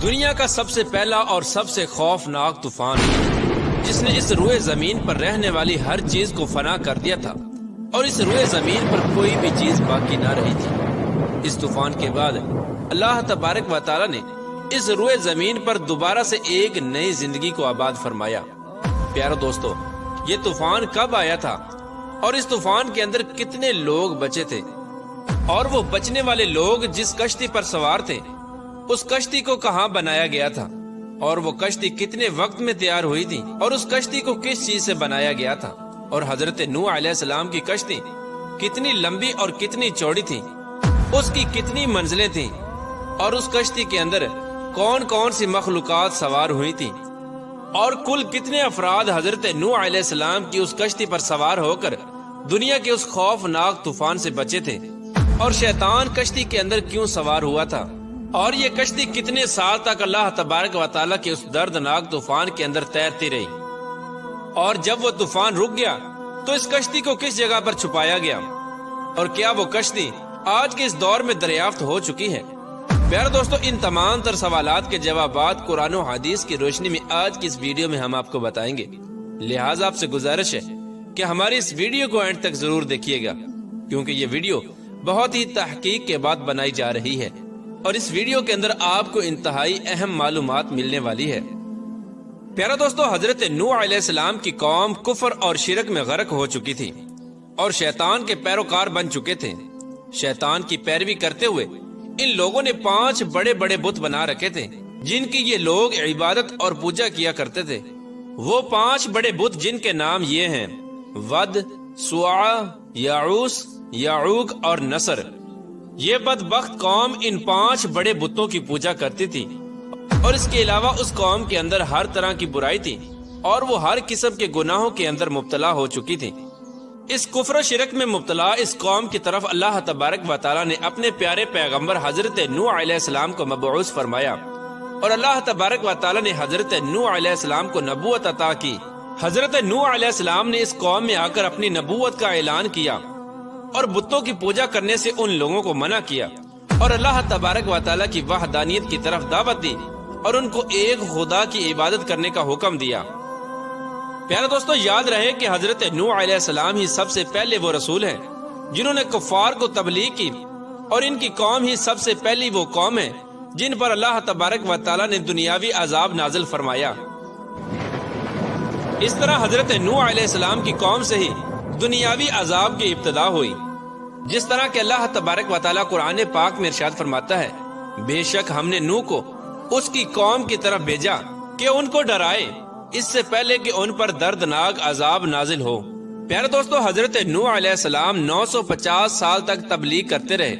دنیا کا سب سے پہلا اور سب سے خوفناک طوفان جس نے اس روئے زمین پر رہنے والی ہر چیز کو فنا کر دیا تھا اور اس روئے زمین پر کوئی بھی چیز باقی نہ رہی تھی۔ اس طوفان کے بعد اللہ تبارک و تعالی نے اس روئے زمین پر دوبارہ سے ایک نئی زندگی کو آباد فرمایا۔ پیارو دوستو، یہ طوفان کب آیا تھا اور اس طوفان کے اندر کتنے لوگ بچے تھے، اور وہ بچنے والے لوگ جس کشتی پر سوار تھے اس کشتی کو کہاں بنایا گیا تھا، اور وہ کشتی کتنے وقت میں تیار ہوئی تھی، اور اس کشتی کو کس چیز سے بنایا گیا تھا، اور حضرت نوح علیہ السلام کی کشتی کتنی لمبی اور کتنی چوڑی تھی، اس کی کتنی منزلیں تھیں، اور اس کشتی کے اندر کون کون سی مخلوقات سوار ہوئی تھی، اور کل کتنے افراد حضرت نوح علیہ السلام کی اس کشتی پر سوار ہو کر دنیا کے اس خوفناک طوفان سے بچے تھے، اور شیطان کشتی کے اندر کیوں سوار ہوا تھا، اور یہ کشتی کتنے سال تک اللہ تبارک و تعالیٰ کے اس دردناک طوفان کے اندر تیرتی رہی، اور جب وہ طوفان رک گیا تو اس کشتی کو کس جگہ پر چھپایا گیا، اور کیا وہ کشتی آج کے اس دور میں دریافت ہو چکی ہے؟ پیارے دوستو، ان تمام تر سوالات کے جوابات قرآن و حدیث کی روشنی میں آج کی اس ویڈیو میں ہم آپ کو بتائیں گے، لہٰذا آپ سے گزارش ہے کہ ہماری اس ویڈیو کو اینڈ تک ضرور دیکھیے گا، کیونکہ یہ ویڈیو بہت ہی تحقیق کے بعد بنائی جا رہی ہے، اور اس ویڈیو کے اندر آپ کو انتہائی اہم معلومات ملنے والی ہے۔ پیارا دوستو، حضرت نوح علیہ السلام کی قوم کفر اور شرک میں غرق ہو چکی تھی اور شیطان کے پیروکار بن چکے تھے۔ شیطان کی پیروی کرتے ہوئے ان لوگوں نے 5 بڑے بڑے بت بنا رکھے تھے جن کی یہ لوگ عبادت اور پوجا کیا کرتے تھے۔ وہ 5 بڑے بت جن کے نام یہ ہیں: ود، سواع، یعوس، یعوق اور نصر۔ یہ بدبخت قوم ان 5 بڑے بتوں کی پوجا کرتی تھی، اور اس کے علاوہ اس قوم کے اندر ہر طرح کی برائی تھی اور وہ ہر قسم کے گناہوں کے اندر مبتلا ہو چکی تھی۔ اس کفر و شرک میں مبتلا اس قوم کی طرف اللہ تبارک و تعالیٰ نے اپنے پیارے پیغمبر حضرت نوح علیہ السلام کو مبعوث فرمایا، اور اللہ تبارک و تعالیٰ نے حضرت نوح علیہ السلام کو نبوت عطا کی۔ حضرت نوح علیہ السلام نے اس قوم میں آ کر اپنی نبوت کا اعلان کیا اور بتوں کی پوجا کرنے سے ان لوگوں کو منع کیا، اور اللہ تبارک و تعالیٰ کی وحدانیت کی طرف دعوت دی اور ان کو ایک خدا کی عبادت کرنے کا حکم دیا۔ پیارے دوستو، یاد رہے کہ حضرت نوح علیہ السلام ہی سب سے پہلے وہ رسول ہیں جنہوں نے کفار کو تبلیغ کی، اور ان کی قوم ہی سب سے پہلی وہ قوم ہے جن پر اللہ تبارک و تعالیٰ نے دنیاوی عذاب نازل فرمایا۔ اس طرح حضرت نوح علیہ السلام کی قوم سے ہی دنیاوی عذاب کی ابتدا ہوئی، جس طرح کہ اللہ تبارک و تعالیٰ قرآن پاک میں ارشاد فرماتا ہے: بے شک ہم نے نوح کو اس کی قوم کی طرف بھیجا کہ ان کو ڈرائے اس سے پہلے کہ ان پر دردناک عذاب نازل ہو۔ پیارے دوستو، حضرت نوح علیہ السلام 950 سال تک تبلیغ کرتے رہے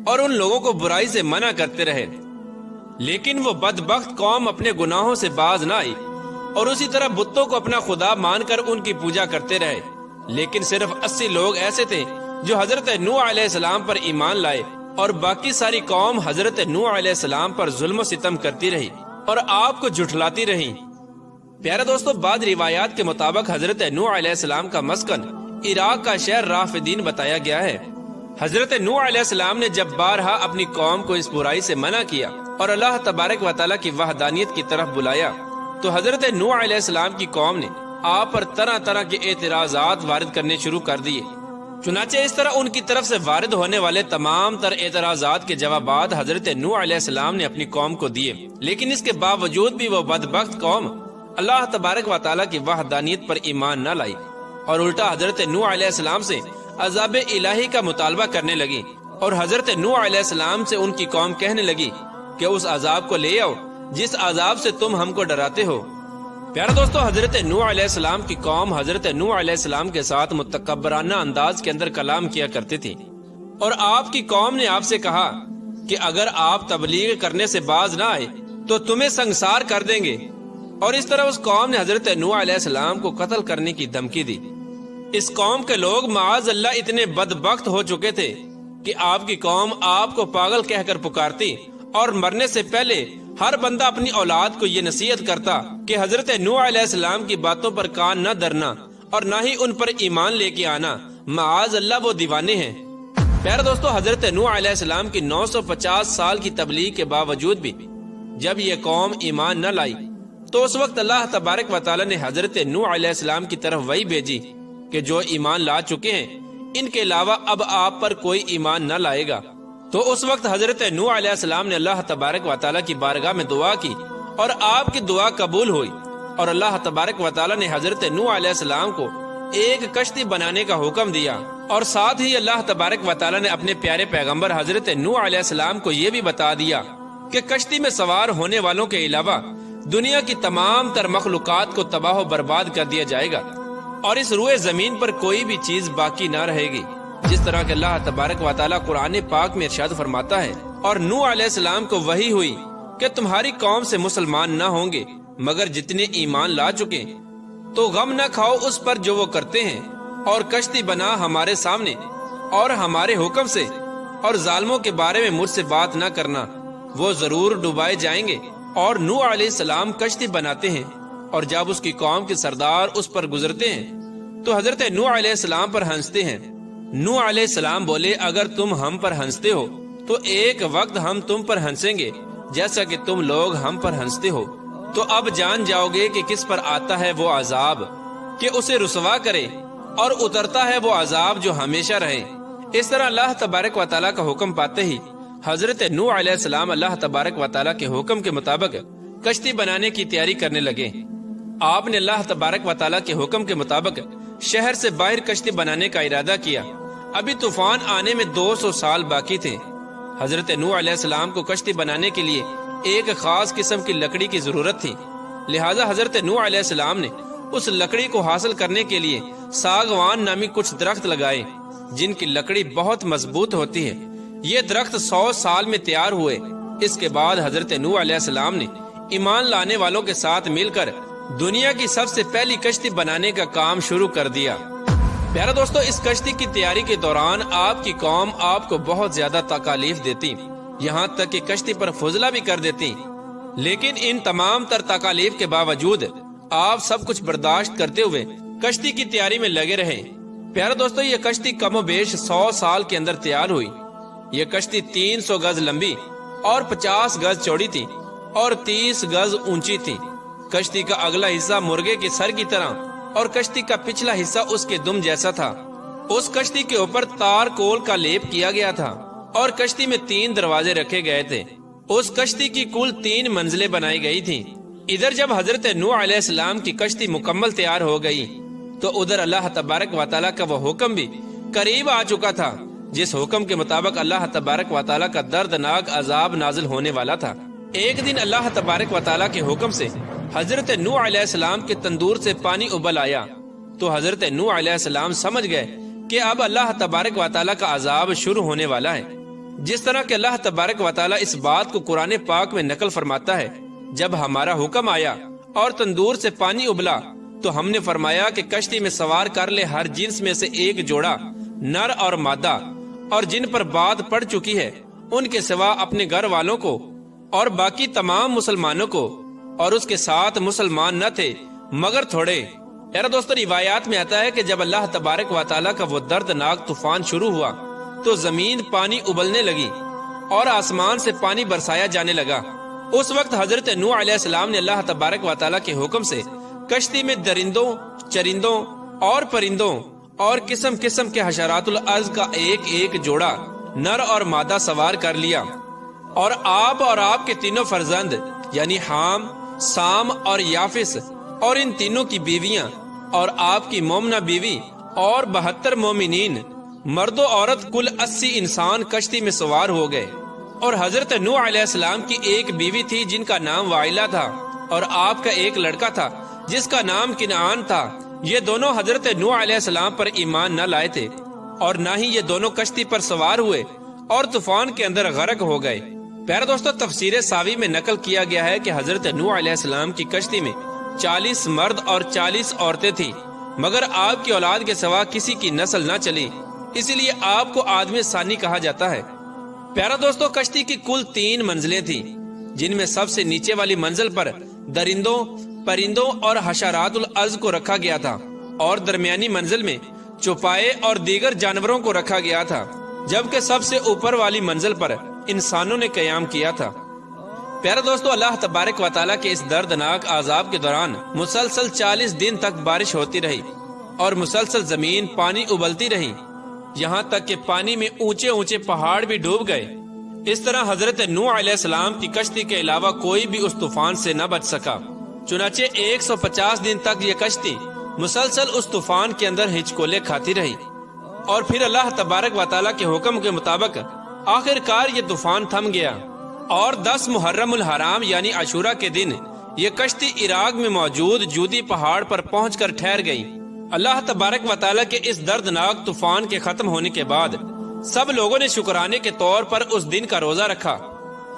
اور ان لوگوں کو برائی سے منع کرتے رہے، لیکن وہ بدبخت قوم اپنے گناہوں سے باز نہ آئی اور اسی طرح بتوں کو اپنا خدا مان کر ان کی پوجا کرتے رہے۔ لیکن صرف 80 لوگ ایسے تھے جو حضرت نوح علیہ السلام پر ایمان لائے، اور باقی ساری قوم حضرت نوح علیہ السلام پر ظلم و ستم کرتی رہی اور آپ کو جھٹلاتی رہی۔ پیارے دوستو، بعض روایات کے مطابق حضرت نوح علیہ السلام کا مسکن عراق کا شہر رافدین بتایا گیا ہے۔ حضرت نوح علیہ السلام نے جب بارہا اپنی قوم کو اس برائی سے منع کیا اور اللہ تبارک و تعالیٰ کی وحدانیت کی طرف بلایا، تو حضرت نوح علیہ السلام کی قوم نے آپ پر طرح طرح کے اعتراضات وارد کرنے شروع کر دیے۔ چنانچہ اس طرح ان کی طرف سے وارد ہونے والے تمام تر اعتراضات کے جوابات حضرت نوح علیہ السلام نے اپنی قوم کو دیے، لیکن اس کے باوجود بھی وہ بدبخت قوم اللہ تبارک و تعالیٰ کی وحدانیت پر ایمان نہ لائی، اور الٹا حضرت نوح علیہ السلام سے عذاب الہی کا مطالبہ کرنے لگی، اور حضرت نوح علیہ السلام سے ان کی قوم کہنے لگی کہ اس عذاب کو لے آؤ جس عذاب سے تم ہم کو ڈراتے ہو۔ پیارے دوستو، حضرت نوح علیہ السلام کی قوم حضرت نوح علیہ السلام کے ساتھ متکبرانہ انداز کے اندر کلام کیا کرتی تھی، اور آپ کی قوم نے آپ سے کہا کہ اگر آپ تبلیغ کرنے سے باز نہ آئے تو تمہیں سنگسار کر دیں گے، اور اس طرح اس قوم نے حضرت نوح علیہ السلام کو قتل کرنے کی دھمکی دی۔ اس قوم کے لوگ معاذ اللہ اتنے بدبخت ہو چکے تھے کہ آپ کی قوم آپ کو پاگل کہہ کر پکارتی، اور مرنے سے پہلے ہر بندہ اپنی اولاد کو یہ نصیحت کرتا کہ حضرت نوح علیہ السلام کی باتوں پر کان نہ دھرنا اور نہ ہی ان پر ایمان لے کے آنا، معاذ اللہ وہ دیوانے ہیں۔ پیارے دوستو، حضرت نوح علیہ السلام کی 950 سال کی تبلیغ کے باوجود بھی جب یہ قوم ایمان نہ لائی تو اس وقت اللہ تبارک و تعالی نے حضرت نوح علیہ السلام کی طرف وحی بھیجی کہ جو ایمان لا چکے ہیں ان کے علاوہ اب آپ پر کوئی ایمان نہ لائے گا۔ تو اس وقت حضرت نوح علیہ السلام نے اللہ تبارک و تعالی کی بارگاہ میں دعا کی اور آپ کی دعا قبول ہوئی، اور اللہ تبارک و تعالی نے حضرت نوح علیہ السلام کو ایک کشتی بنانے کا حکم دیا، اور ساتھ ہی اللہ تبارک و تعالی نے اپنے پیارے پیغمبر حضرت نوح علیہ السلام کو یہ بھی بتا دیا کہ کشتی میں سوار ہونے والوں کے علاوہ دنیا کی تمام تر مخلوقات کو تباہ و برباد کر دیا جائے گا، اور اس روئے زمین پر کوئی بھی چیز باقی نہ رہے گی، جس طرح کہ اللہ تبارک و تعالی قرآن پاک میں ارشاد فرماتا ہے۔ اور نوح علیہ السلام کو وحی ہوئی کہ تمہاری قوم سے مسلمان نہ ہوں گے مگر جتنے ایمان لا چکے، تو غم نہ کھاؤ اس پر جو وہ کرتے ہیں، اور کشتی بنا ہمارے سامنے اور ہمارے حکم سے، اور ظالموں کے بارے میں مجھ سے بات نہ کرنا، وہ ضرور ڈوبائے جائیں گے۔ اور نوح علیہ السلام کشتی بناتے ہیں، اور جب اس کی قوم کے سردار اس پر گزرتے ہیں تو حضرت نوح علیہ السلام پر ہنستے ہیں۔ نوح علیہ السلام بولے، اگر تم ہم پر ہنستے ہو تو ایک وقت ہم تم پر ہنسیں گے جیسا کہ تم لوگ ہم پر ہنستے ہو، تو اب جان جاؤ گے کہ کس پر آتا ہے وہ عذاب کہ اسے رسوا کرے، اور اترتا ہے وہ عذاب جو ہمیشہ رہے۔ اس طرح اللہ تبارک و تعالیٰ کا حکم پاتے ہی حضرت نوح علیہ السلام اللہ تبارک و تعالیٰ کے حکم کے مطابق کشتی بنانے کی تیاری کرنے لگے۔ آپ نے اللہ تبارک و تعالیٰ کے حکم کے مطابق شہر سے باہر کشتی بنانے کا ارادہ کیا۔ ابھی طوفان آنے میں 200 سال باقی تھے۔ حضرت نوح علیہ السلام کو کشتی بنانے کے لیے ایک خاص قسم کی لکڑی کی ضرورت تھی، لہٰذا حضرت نوح علیہ السلام نے اس لکڑی کو حاصل کرنے کے لیے ساگوان نامی کچھ درخت لگائے جن کی لکڑی بہت مضبوط ہوتی ہے۔ یہ درخت 100 سال میں تیار ہوئے۔ اس کے بعد حضرت نوح علیہ السلام نے ایمان لانے والوں کے ساتھ مل کر دنیا کی سب سے پہلی کشتی بنانے کا کام شروع کر دیا۔ پیارا دوستو، اس کشتی کی تیاری کے دوران آپ کی قوم آپ کو بہت زیادہ تکالیف دیتی، یہاں تک کہ کشتی پر فضلہ بھی کر دیتی، لیکن ان تمام تر تکالیف کے باوجود آپ سب کچھ برداشت کرتے ہوئے کشتی کی تیاری میں لگے رہے۔ پیارا دوستو، یہ کشتی کم و بیش 100 سال کے اندر تیار ہوئی۔ یہ کشتی 300 گز لمبی اور 50 گز چوڑی تھی اور 30 گز اونچی تھی۔ کشتی کا اگلا حصہ مرغے کے سر کی طرح اور کشتی کا پچھلا حصہ اس کے دم جیسا تھا۔ اس کشتی کے اوپر تار کول کا لیپ کیا گیا تھا اور کشتی میں 3 دروازے رکھے گئے تھے۔ اس کشتی کی کل 3 منزلیں بنائی گئی تھی۔ ادھر جب حضرت نوح علیہ السلام کی کشتی مکمل تیار ہو گئی تو ادھر اللہ تبارک و تعالیٰ کا وہ حکم بھی قریب آ چکا تھا، جس حکم کے مطابق اللہ تبارک و تعالیٰ کا دردناک عذاب نازل ہونے والا تھا۔ ایک دن اللہ تبارک و تعالیٰ کے حکم سے حضرت نوح علیہ السلام کے تندور سے پانی ابل آیا، تو حضرت نوح علیہ السلام سمجھ گئے کہ اب اللہ تبارک و تعالیٰ کا عذاب شروع ہونے والا ہے۔ جس طرح کہ اللہ تبارک و تعالیٰ اس بات کو قرآن پاک میں نقل فرماتا ہے، جب ہمارا حکم آیا اور تندور سے پانی ابلا تو ہم نے فرمایا کہ کشتی میں سوار کر لے ہر جنس میں سے ایک جوڑا نر اور مادہ، اور جن پر بات پڑ چکی ہے ان کے سوا اپنے گھر والوں کو اور باقی تمام مسلمانوں کو، اور اس کے ساتھ مسلمان نہ تھے مگر تھوڑے۔ یار دوستو، روایات میں آتا ہے کہ جب اللہ تبارک و تعالیٰ کا وہ دردناک طوفان شروع ہوا تو زمین پانی ابلنے لگی اور آسمان سے پانی برسایا جانے لگا۔ اس وقت حضرت نوح علیہ السلام نے اللہ تبارک و تعالیٰ کے حکم سے کشتی میں درندوں، چرندوں اور پرندوں اور قسم قسم کے حشرات الارض کا ایک ایک جوڑا نر اور مادہ سوار کر لیا، اور آپ کے تینوں فرزند یعنی حام، سام اور یافس، اور ان تینوں کی بیویاں، اور آپ کی مومنہ بیوی اور 72 مومنین مرد و عورت کل 80 انسان کشتی میں سوار ہو گئے۔ اور حضرت نوح علیہ السلام کی ایک بیوی تھی جن کا نام وائلہ تھا، اور آپ کا ایک لڑکا تھا جس کا نام کنعان تھا۔ یہ دونوں حضرت نوح علیہ السلام پر ایمان نہ لائے تھے، اور نہ ہی یہ دونوں کشتی پر سوار ہوئے اور طوفان کے اندر غرق ہو گئے۔ پیارے دوستو، تفسیر ساوی میں نقل کیا گیا ہے کہ حضرت نوح علیہ السلام کی کشتی میں 40 مرد اور 40 عورتیں تھیں، مگر آپ کی اولاد کے سوا کسی کی نسل نہ چلی، اسی لیے آپ کو آدم ثانی کہا جاتا ہے۔ پیارا دوستو، کشتی کی کل 3 منزلیں تھیں، جن میں سب سے نیچے والی منزل پر درندوں، پرندوں اور حشرات الارض کو رکھا گیا تھا، اور درمیانی منزل میں چوپائے اور دیگر جانوروں کو رکھا گیا تھا، جبکہ سب سے اوپر والی منزل پر انسانوں نے قیام کیا تھا۔ پیارے دوستو، اللہ تبارک و تعالیٰ کے اس دردناک عذاب کے دوران مسلسل 40 دن تک بارش ہوتی رہی اور مسلسل زمین پانی ابلتی رہی، یہاں تک کہ پانی میں اونچے اونچے پہاڑ بھی ڈوب گئے۔ اس طرح حضرت نوح علیہ السلام کی کشتی کے علاوہ کوئی بھی اس طوفان سے نہ بچ سکا۔ چنانچہ 150 دن تک یہ کشتی مسلسل اس طوفان کے اندر ہچکولے کھاتی رہی، اور پھر اللہ تبارک و تعالیٰ کے حکم کے مطابق آخر کار یہ طوفان تھم گیا، اور 10 محرم الحرام یعنی عاشورہ کے دن یہ کشتی عراق میں موجود جودی پہاڑ پر پہنچ کر ٹھہر گئی۔ اللہ تبارک و تعالیٰ کے اس دردناک طوفان کے ختم ہونے کے بعد سب لوگوں نے شکرانے کے طور پر اس دن کا روزہ رکھا۔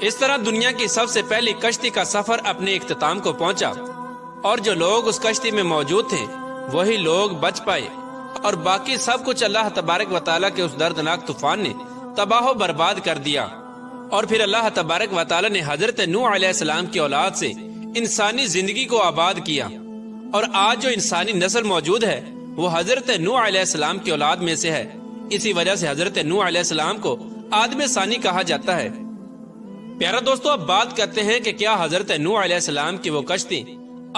اس طرح دنیا کی سب سے پہلی کشتی کا سفر اپنے اختتام کو پہنچا، اور جو لوگ اس کشتی میں موجود تھے وہی لوگ بچ پائے، اور باقی سب کچھ اللہ تبارک و تعالیٰ کے اس دردناک طوفان نے تباہ و برباد کر دیا۔ اور پھر اللہ تبارک و تعالیٰ نے حضرت نوح علیہ السلام کی اولاد سے انسانی زندگی کو آباد کیا، اور آج جو انسانی نسل موجود ہے وہ حضرت نوح علیہ السلام کی اولاد میں سے ہے۔ اسی وجہ سے حضرت نوح علیہ السلام کو آدم ثانی کہا جاتا ہے۔ پیارا دوستو، اب بات کرتے ہیں کہ کیا حضرت نوح علیہ السلام کی وہ کشتی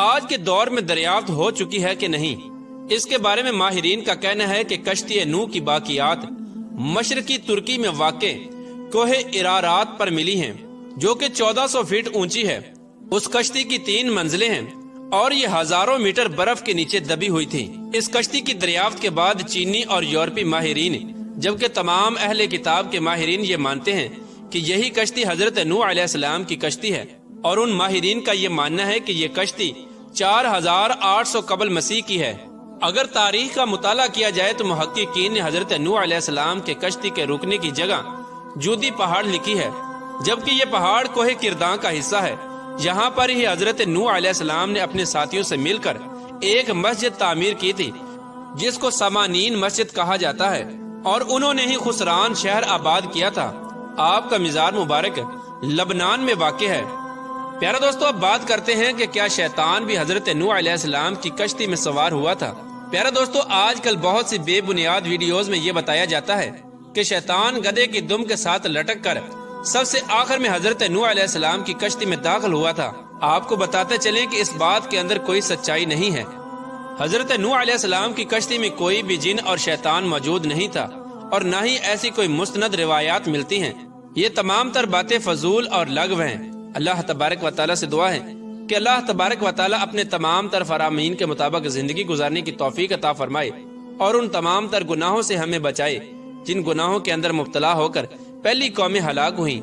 آج کے دور میں دریافت ہو چکی ہے کہ نہیں۔ اس کے بارے میں ماہرین کا کہنا ہے کہ کشتی نوح کی باقیات مشرقی ترکی میں واقع کوہ ارارات پر ملی ہیں، جو کہ 1400 فٹ اونچی ہے۔ اس کشتی کی 3 منزلیں ہیں اور یہ ہزاروں میٹر برف کے نیچے دبی ہوئی تھی۔ اس کشتی کی دریافت کے بعد چینی اور یورپی ماہرین جبکہ تمام اہل کتاب کے ماہرین یہ مانتے ہیں کہ یہی کشتی حضرت نوح علیہ السلام کی کشتی ہے، اور ان ماہرین کا یہ ماننا ہے کہ یہ کشتی 4800 قبل مسیح کی ہے۔ اگر تاریخ کا مطالعہ کیا جائے تو محققین نے حضرت نوح علیہ السلام کے کشتی کے رکنے کی جگہ جودی پہاڑ لکھی ہے، جبکہ یہ پہاڑ کوہ کرداں کا حصہ ہے۔ یہاں پر ہی حضرت نوح علیہ السلام نے اپنے ساتھیوں سے مل کر ایک مسجد تعمیر کی تھی جس کو سمانین مسجد کہا جاتا ہے، اور انہوں نے ہی خسران شہر آباد کیا تھا۔ آپ کا مزار مبارک لبنان میں واقع ہے۔ پیارا دوستو، اب بات کرتے ہیں کہ کیا شیطان بھی حضرت نوح علیہ السلام کی کشتی میں سوار ہوا تھا۔ پیارا دوستو، آج کل بہت سی بے بنیاد ویڈیوز میں یہ بتایا جاتا ہے کہ شیطان گدھے کی دم کے ساتھ لٹک کر سب سے آخر میں حضرت نوح علیہ السلام کی کشتی میں داخل ہوا تھا۔ آپ کو بتاتے چلیں کہ اس بات کے اندر کوئی سچائی نہیں ہے۔ حضرت نوح علیہ السلام کی کشتی میں کوئی بھی جن اور شیطان موجود نہیں تھا، اور نہ ہی ایسی کوئی مستند روایات ملتی ہیں۔ یہ تمام تر باتیں فضول اور لغو ہیں۔ اللہ تبارک و تعالیٰ سے دعا ہے کہ اللہ تبارک و تعالیٰ اپنے تمام تر فرامین کے مطابق زندگی گزارنے کی توفیق عطا فرمائے، اور ان تمام تر گناہوں سے ہمیں بچائے جن گناہوں کے اندر مبتلا ہو کر پہلی قومیں ہلاک ہوئیں۔